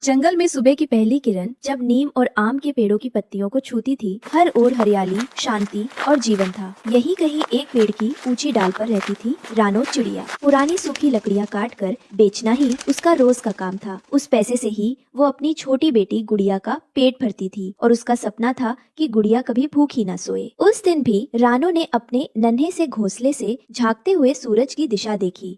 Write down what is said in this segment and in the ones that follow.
जंगल में सुबह की पहली किरण जब नीम और आम के पेड़ों की पत्तियों को छूती थी, हर ओर हरियाली, शांति और जीवन था। यही कहीं एक पेड़ की ऊंची डाल पर रहती थी रानो चिड़िया। पुरानी सूखी लकड़ियाँ काट कर बेचना ही उसका रोज का काम था। उस पैसे से ही वो अपनी छोटी बेटी गुड़िया का पेट भरती थी और उसका सपना था कि गुड़िया कभी भूखी न सोए। उस दिन भी रानो ने अपने नन्हे से घोंसले से झांकते हुए सूरज की दिशा देखी।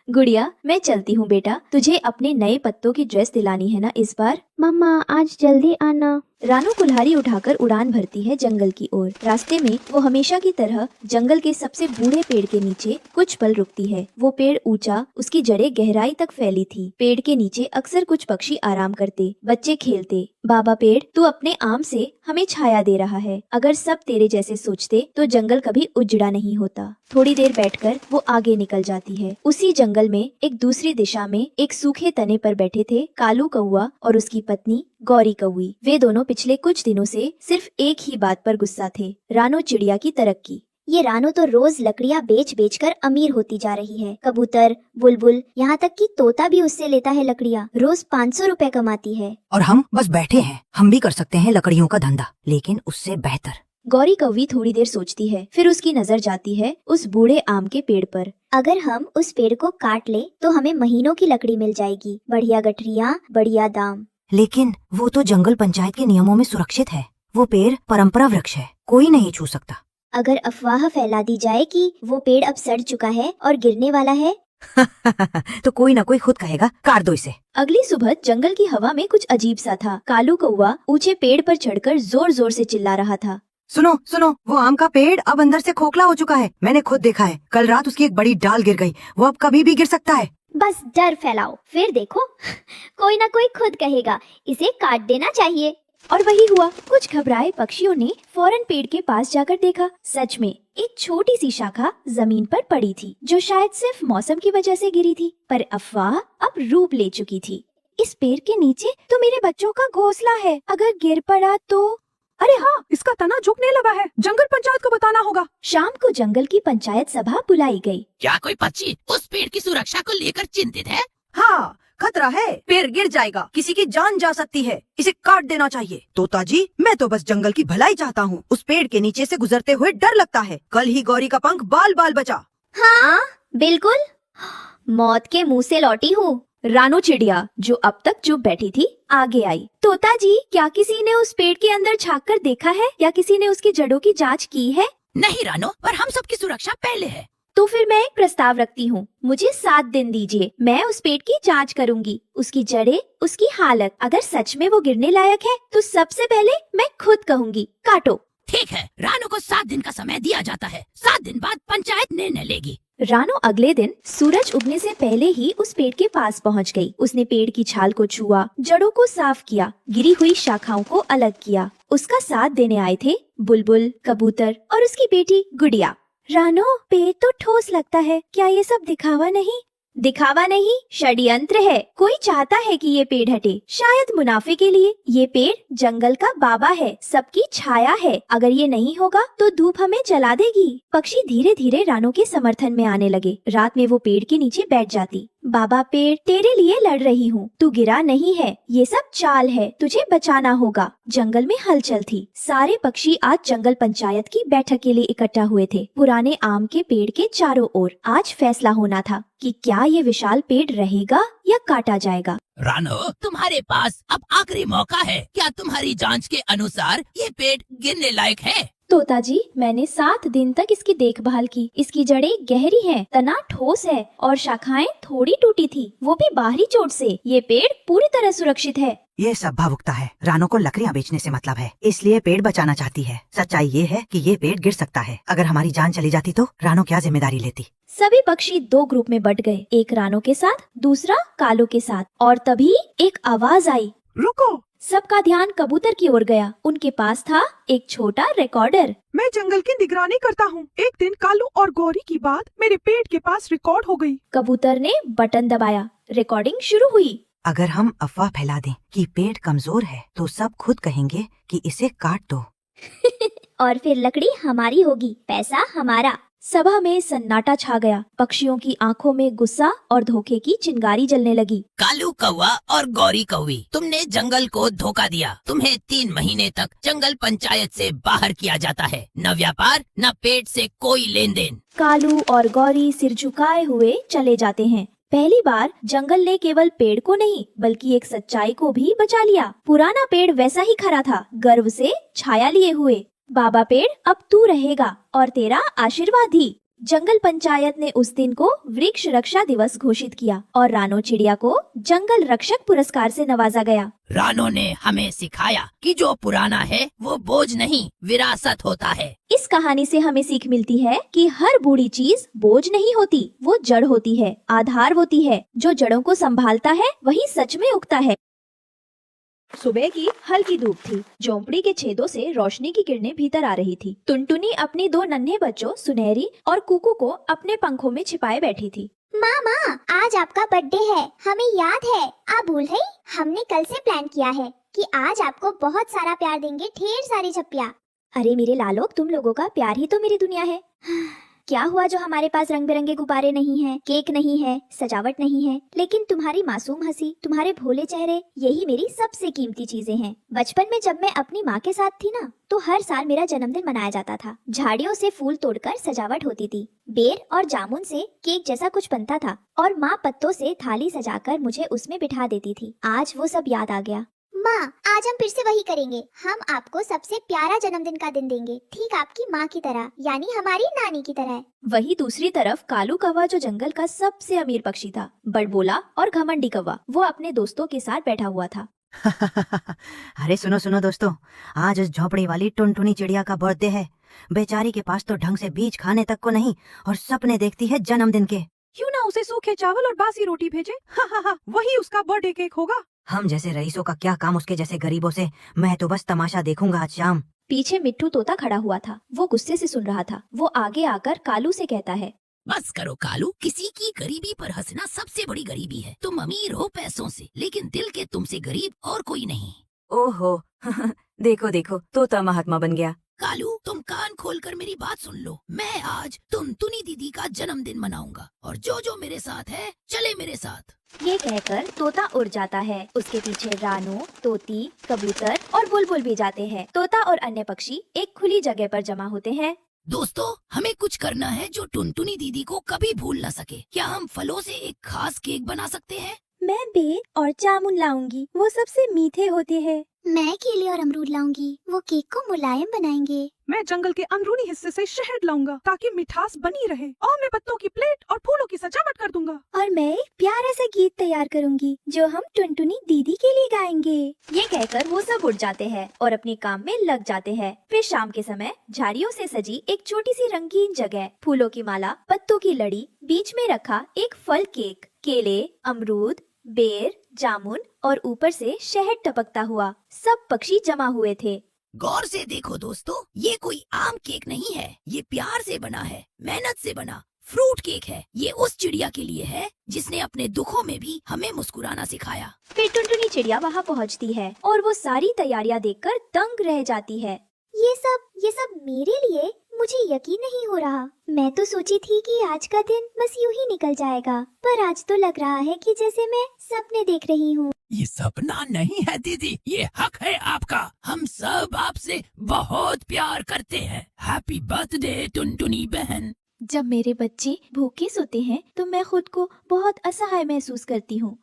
गुड़िया, मैं चलती हूँ बेटा, तुझे अपने नए पत्तों की ड्रेस दिलानी है ना इस बार। मम्मा आज जल्दी आना। रानो कुल्हाड़ी उठाकर उड़ान भरती है जंगल की ओर। रास्ते में वो हमेशा की तरह जंगल के सबसे बूढ़े पेड़ के नीचे कुछ पल रुकती है। वो पेड़ ऊंचा, उसकी जड़ें गहराई तक फैली थी। पेड़ के नीचे अक्सर कुछ पक्षी आराम करते, बच्चे खेलते। बाबा पेड़, तू अपने आम से हमें छाया दे रहा है। अगर सब तेरे जैसे सोचते तो जंगल कभी उजड़ा नहीं होता। थोड़ी देर बैठकर वो आगे निकल जाती है। उसी जंगल में एक दूसरी दिशा में एक सूखे तने पर बैठे थे कालू कौआ और उसकी पत्नी गौरी कौवी। वे दोनों पिछले कुछ दिनों से सिर्फ एक ही बात पर गुस्सा थे, रानो चिड़िया की तरक्की। ये रानो तो रोज लकड़ियाँ बेच बेच कर अमीर होती जा रही है। कबूतर, बुलबुल, यहाँ तक कि तोता भी उससे लेता है लकड़ियाँ। रोज 500 रुपए कमाती है। और हम बस बैठे हैं। हम भी कर सकते हैं लकड़ियों का धंधा, लेकिन उससे बेहतर। गौरी कौवी थोड़ी देर सोचती है, फिर उसकी नजर जाती है उस बूढ़े आम के पेड़ पर। अगर हम उस पेड़ को काट ले तो हमें महीनों की लकड़ी मिल जाएगी। बढ़िया गठरियाँ, बढ़िया दाम। लेकिन वो तो जंगल पंचायत के नियमों में सुरक्षित है। वो पेड़ परंपरा वृक्ष है, कोई नहीं छू सकता। अगर अफवाह फैला दी जाए कि वो पेड़ अब सड़ चुका है और गिरने वाला है तो कोई ना कोई खुद कहेगा, काट दो इसे। अगली सुबह जंगल की हवा में कुछ अजीब सा था। कालू कौवा ऊंचे पेड़ पर चढ़कर जोर जोर से चिल्ला रहा था। सुनो सुनो, वो आम का पेड़ अब अंदर से खोखला हो चुका है। मैंने खुद देखा है। कल रात उसकी एक बड़ी डाल गिर गई। वो अब कभी भी गिर सकता है। बस डर फैलाओ, फिर देखो कोई ना कोई खुद कहेगा इसे काट देना चाहिए। और वही हुआ। कुछ घबराए पक्षियों ने फौरन पेड़ के पास जाकर देखा। सच में एक छोटी सी शाखा जमीन पर पड़ी थी, जो शायद सिर्फ मौसम की वजह से गिरी थी, पर अफवाह अब रूप ले चुकी थी। इस पेड़ के नीचे तो मेरे बच्चों का घोंसला है, अगर गिर पड़ा तो। अरे हाँ, इसका तना झुकने लगा है। जंगल पंचायत को बताना होगा। शाम को जंगल की पंचायत सभा बुलाई गई। क्या कोई पक्षी उस पेड़ की सुरक्षा को लेकर चिंतित है? हाँ, खतरा है। पेड़ गिर जाएगा, किसी की जान जा सकती है। इसे काट देना चाहिए। तोता जी, मैं तो बस जंगल की भलाई चाहता हूँ। उस पेड़ के नीचे से गुजरते हुए डर लगता है। कल ही गौरी का पंख बाल बाल बचा। हाँ बिल्कुल, मौत के मुंह से लौटी हूँ। रानो चिड़िया, जो अब तक चुप बैठी थी, आगे आई। तोता जी, क्या किसी ने उस पेड़ के अंदर झांक कर देखा है या किसी ने उसकी जड़ों की जांच की है? नहीं रानो, पर हम सबकी सुरक्षा पहले है। तो फिर मैं एक प्रस्ताव रखती हूँ। मुझे 7 दिन दीजिए, मैं उस पेड़ की जांच करूंगी, उसकी जड़ें, उसकी हालत। अगर सच में वो गिरने लायक है तो सबसे पहले मैं खुद कहूँगी, काटो। ठीक है, रानो को 7 दिन का समय दिया जाता है। 7 दिन बाद पंचायत निर्णय लेगी। रानो अगले दिन सूरज उगने से पहले ही उस पेड़ के पास पहुंच गई। उसने पेड़ की छाल को छुआ, जड़ों को साफ किया, गिरी हुई शाखाओं को अलग किया। उसका साथ देने आए थे बुलबुल, कबूतर और उसकी बेटी गुड़िया। रानो, पेड़ तो ठोस लगता है, क्या ये सब दिखावा नहीं? दिखावा नहीं, षड्यंत्र है। कोई चाहता है कि ये पेड़ हटे, शायद मुनाफे के लिए। ये पेड़ जंगल का बाबा है, सबकी छाया है। अगर ये नहीं होगा तो धूप हमें जला देगी। पक्षी धीरे धीरे रानो के समर्थन में आने लगे। रात में वो पेड़ के नीचे बैठ जाती। बाबा पेड़, तेरे लिए लड़ रही हूँ, तू गिरा नहीं है। ये सब चाल है, तुझे बचाना होगा। जंगल में हलचल थी। सारे पक्षी आज जंगल पंचायत की बैठक के लिए इकट्ठा हुए थे, पुराने आम के पेड़ के चारों ओर। आज फैसला होना था कि क्या ये विशाल पेड़ रहेगा या काटा जाएगा। रानो, तुम्हारे पास अब आखिरी मौका है। क्या तुम्हारी जांच के अनुसार ये पेड़ गिरने लायक है? तोता जी, मैंने 7 दिन तक इसकी देखभाल की। इसकी जड़ें गहरी हैं, तना ठोस है और शाखाएं थोड़ी टूटी थी, वो भी बाहरी चोट से। ये पेड़ पूरी तरह सुरक्षित है। ये सब भावुकता है। रानो को लकड़ियाँ बेचने से मतलब है, इसलिए पेड़ बचाना चाहती है। सच्चाई ये है कि ये पेड़ गिर सकता है। अगर हमारी जान चली जाती तो रानो क्या जिम्मेदारी लेती? सभी पक्षी 2 ग्रुप में बट गए, एक रानो के साथ, दूसरा कालो के साथ। और तभी एक आवाज आई, रुको। सबका ध्यान कबूतर की ओर गया। उनके पास था एक छोटा रिकॉर्डर। मैं जंगल की निगरानी करता हूँ। एक दिन कालू और गौरी की बात मेरे पेड़ के पास रिकॉर्ड हो गई। कबूतर ने बटन दबाया, रिकॉर्डिंग शुरू हुई। अगर हम अफवाह फैला दें कि पेड़ कमजोर है तो सब खुद कहेंगे कि इसे काट दो। और फिर लकड़ी हमारी होगी, पैसा हमारा। सभा में सन्नाटा छा गया। पक्षियों की आंखों में गुस्सा और धोखे की चिंगारी जलने लगी। कालू कौवा और गौरी कौवी, तुमने जंगल को धोखा दिया। तुम्हें 3 महीने तक जंगल पंचायत से बाहर किया जाता है। न व्यापार न पेट से कोई लेन देन। कालू और गौरी सिर झुकाए हुए चले जाते हैं। पहली बार जंगल ने केवल पेड़ को नहीं बल्कि एक सच्चाई को भी बचा लिया। पुराना पेड़ वैसा ही खड़ा था, गर्व से छाया लिए हुए। बाबा पेड़, अब तू रहेगा और तेरा आशीर्वाद ही। जंगल पंचायत ने उस दिन को वृक्ष रक्षा दिवस घोषित किया और रानो चिड़िया को जंगल रक्षक पुरस्कार से नवाजा गया। रानो ने हमें सिखाया कि जो पुराना है वो बोझ नहीं, विरासत होता है। इस कहानी से हमें सीख मिलती है कि हर बूढ़ी चीज बोझ नहीं होती, वो जड़ होती है, आधार होती है। जो जड़ों को संभालता है वही सच में उगता है। सुबह की हल्की धूप थी। झोंपड़ी के छेदों से रोशनी की किरणें भीतर आ रही थी। टुनटुनी अपने 2 नन्हे बच्चों सुनहरी और कुकू को अपने पंखों में छिपाए बैठी थी। मामा, आज आपका बर्थडे है, हमें याद है। आप भूल गई? हमने कल से प्लान किया है कि आज आपको बहुत सारा प्यार देंगे, ढेर सारी छप्पियाँ। अरे मेरे लालों, तुम लोगों का प्यार ही तो मेरी दुनिया है। क्या हुआ जो हमारे पास रंग बिरंगे गुब्बारे नहीं हैं, केक नहीं है, सजावट नहीं है, लेकिन तुम्हारी मासूम हंसी, तुम्हारे भोले चेहरे, यही मेरी सबसे कीमती चीजें हैं। बचपन में जब मैं अपनी माँ के साथ थी ना, तो हर साल मेरा जन्मदिन मनाया जाता था। झाड़ियों से फूल तोड़कर सजावट होती थी, बेर और जामुन से केक जैसा कुछ बनता था और माँ पत्तों से थाली सजाकर मुझे उसमें बिठा देती थी। आज वो सब याद आ गया। माँ, आज हम फिर से वही करेंगे। हम आपको सबसे प्यारा जन्मदिन का दिन देंगे, ठीक आपकी माँ की तरह, यानी हमारी नानी की तरह। वही दूसरी तरफ कालू कौवा, जो जंगल का सबसे अमीर पक्षी था, बड़बोला और घमंडी कौवा, वो अपने दोस्तों के साथ बैठा हुआ था। अरे सुनो सुनो दोस्तों, आज उस झोपड़ी वाली टुनटुनी चिड़िया का बर्थडे है। बेचारी के पास तो ढंग से बीज खाने तक को नहीं और सपने देखती है जन्मदिन के। क्यों ना उसे सूखे चावल और बासी रोटी भेजे? वही उसका बर्थडे केक होगा। हम जैसे रईसों का क्या काम उसके जैसे गरीबों से। मैं तो बस तमाशा देखूंगा आज शाम। पीछे मिट्टू तोता खड़ा हुआ था। वो गुस्से से सुन रहा था। वो आगे आकर कालू से कहता है, बस करो कालू, किसी की गरीबी पर हंसना सबसे बड़ी गरीबी है। तुम अमीर हो पैसों से, लेकिन दिल के तुमसे गरीब और कोई नहीं। ओहो देखो देखो, तोता महात्मा बन गया। कालू, तुम कान खोलकर मेरी बात सुन लो। मैं आज टुनटुनी दीदी का जन्मदिन मनाऊंगा और जो जो मेरे साथ है चले मेरे साथ। ये कहकर तोता उड़ जाता है। उसके पीछे रानू, तोती, कबूतर और बुलबुल भी जाते हैं। तोता और अन्य पक्षी एक खुली जगह पर जमा होते हैं। दोस्तों, हमें कुछ करना है जो टुनटुनी दीदी को कभी भूल न सके। क्या हम फलों से एक खास केक बना सकते हैं? मैं बेर और जामुन लाऊंगी, वो सबसे मीठे होते हैं। मैं केले और अमरूद लाऊंगी, वो केक को मुलायम बनाएंगे। मैं जंगल के अंदरूनी हिस्से से शहद लाऊंगा ताकि मिठास बनी रहे, और मैं पत्तों की प्लेट और फूलों की सजावट कर दूंगा। और मैं एक प्यारा सा गीत तैयार करूंगी जो हम टुनटुनी दीदी के लिए गाएंगे। ये कहकर वो सब उड़ जाते हैं और अपने काम में लग जाते हैं। फिर शाम के समय झाड़ियों से सजी एक छोटी सी रंगीन जगह, फूलों की माला, पत्तों की लड़ी, बीच में रखा एक फल केक, केले, अमरूद, बेर, जामुन और ऊपर से शहद टपकता हुआ। सब पक्षी जमा हुए थे। गौर से देखो दोस्तों, ये कोई आम केक नहीं है। ये प्यार से बना है, मेहनत से बना फ्रूट केक है। ये उस चिड़िया के लिए है जिसने अपने दुखों में भी हमें मुस्कुराना सिखाया। फिर टुनटुनी चिड़िया वहाँ पहुँचती है और वो सारी तैयारियां देखकर दंग रह जाती है। ये सब मेरे लिए? मुझे यकीन नहीं हो रहा। मैं तो सोची थी कि आज का दिन बस यूं ही निकल जाएगा, पर आज तो लग रहा है कि जैसे मैं सपने देख रही हूँ। ये सपना नहीं है दीदी, ये हक है आपका। हम सब आपसे बहुत प्यार करते हैं। हैप्पी बर्थडे टुनटुनी बहन। जब मेरे बच्चे भूखे सोते हैं तो मैं खुद को बहुत असहाय महसूस करती हूँ।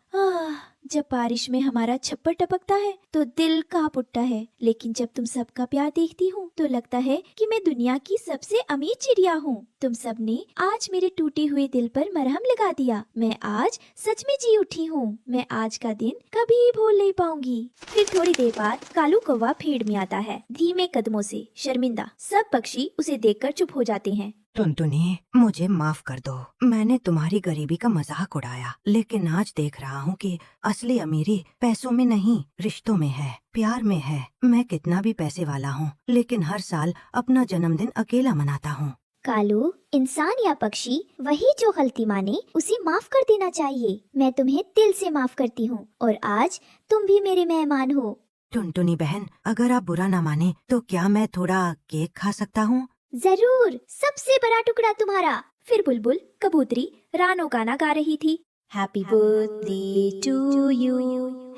जब बारिश में हमारा छप्पर टपकता है तो दिल कांप उठता है, लेकिन जब तुम सबका प्यार देखती हूँ तो लगता है कि मैं दुनिया की सबसे अमीर चिड़िया हूँ। तुम सबने आज मेरे टूटे हुए दिल पर मरहम लगा दिया। मैं आज सच में जी उठी हूँ। मैं आज का दिन कभी भूल नहीं पाऊंगी। फिर थोड़ी देर बाद कालू कौवा फेड़ में आता है, धीमे कदमों से, शर्मिंदा। सब पक्षी उसे देखकर चुप हो जाते हैं। टुनटुनी, मुझे माफ कर दो। मैंने तुम्हारी गरीबी का मजाक उड़ाया, लेकिन आज देख रहा हूँ कि असली अमीरी पैसों में नहीं, रिश्तों में है, प्यार में है। मैं कितना भी पैसे वाला हूँ, लेकिन हर साल अपना जन्मदिन अकेला मनाता हूँ। कालू, इंसान या पक्षी, वही जो गलती माने उसे माफ कर देना चाहिए। मैं तुम्हें दिल से माफ करती हूँ और आज तुम भी मेरे मेहमान हो। टुनटुनी बहन, अगर आप बुरा ना माने तो क्या मैं थोड़ा केक खा सकता हूँ? जरूर, सबसे बड़ा टुकड़ा तुम्हारा। फिर बुलबुल कबूतरी रानो गाना गा रही थी। Happy birthday to you,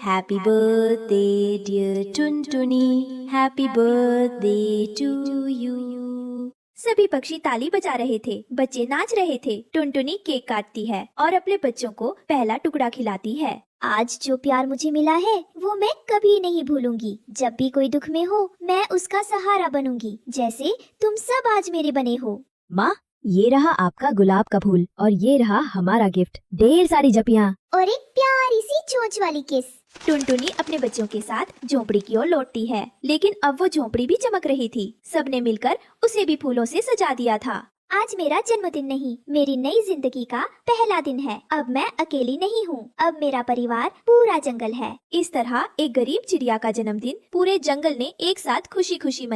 happy birthday dear Tuntuni, happy birthday to you. सभी पक्षी ताली बजा रहे थे, बच्चे नाच रहे थे। टुनटुनी केक काटती है और अपने बच्चों को पहला टुकड़ा खिलाती है। आज जो प्यार मुझे मिला है वो मैं कभी नहीं भूलूंगी। जब भी कोई दुख में हो मैं उसका सहारा बनूंगी, जैसे तुम सब आज मेरे बने हो। माँ, ये रहा आपका गुलाब का फूल और ये रहा हमारा गिफ्ट, ढेर सारी जपियाँ। और एक प्यारी सी चोंच वाली किस। टुनटुनी अपने बच्चों के साथ झोपड़ी की ओर लौटती है, लेकिन अब वो झोपड़ी भी चमक रही थी। सबने मिलकर उसे भी फूलों से सजा दिया था। आज मेरा जन्मदिन नहीं, मेरी नई जिंदगी का पहला दिन है। अब मैं अकेली नहीं हूँ, अब मेरा परिवार पूरा जंगल है। इस तरह एक गरीब चिड़िया का जन्मदिन पूरे जंगल ने एक साथ खुशी खुशी